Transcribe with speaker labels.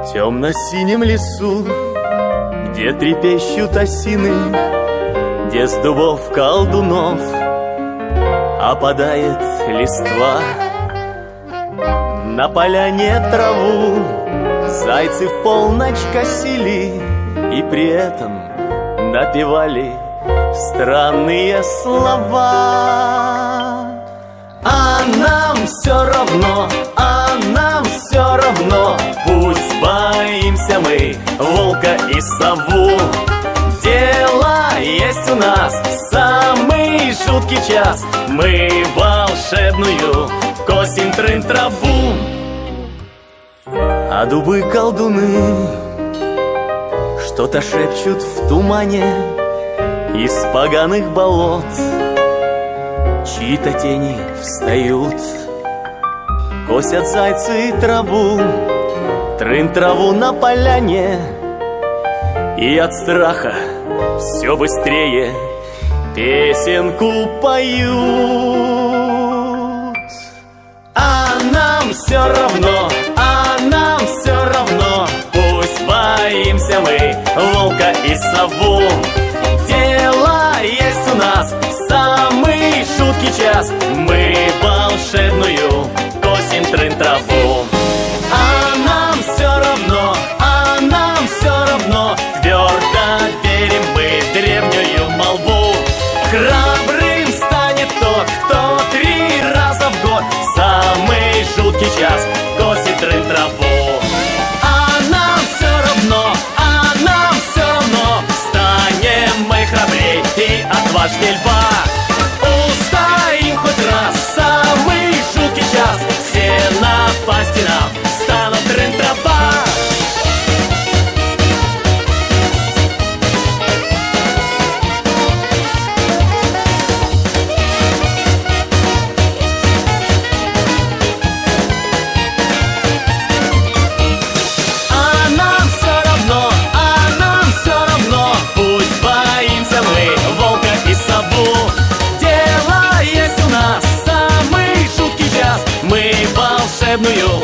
Speaker 1: В темно-синем лесу, где трепещут осины, где с дубов колдунов опадает листва, на поляне траву зайцы в полночь косили и при этом напевали странные слова. А нам все равно, а нам все равно, пусть боимся мы волка и сову. Дело есть у нас самый жуткий час, мы волшебную косим трын-траву. А дубы-колдуны что-то шепчут в тумане из поганых болот. Чьи-то тени встают, косят зайцы траву, трын-траву на поляне, и от страха все быстрее песенку поют. А нам все равно, а нам все равно, пусть боимся мы волка и сову. Дело есть у нас самый жуткий час, мы волшебную косим трын-траву. А нам все равно, а нам все равно, твердо верим мы в древнюю молву. Храбрым станет тот, кто 3 раза в год самый жуткий час косит трын-траву. А нам все равно, а нам все равно, станем мы храбрей и отважней льва. Устоим хоть раз самый жуткий час, все напасти нам станут трын-трава. Дело есть у нас самый жуткий час, мы волшебную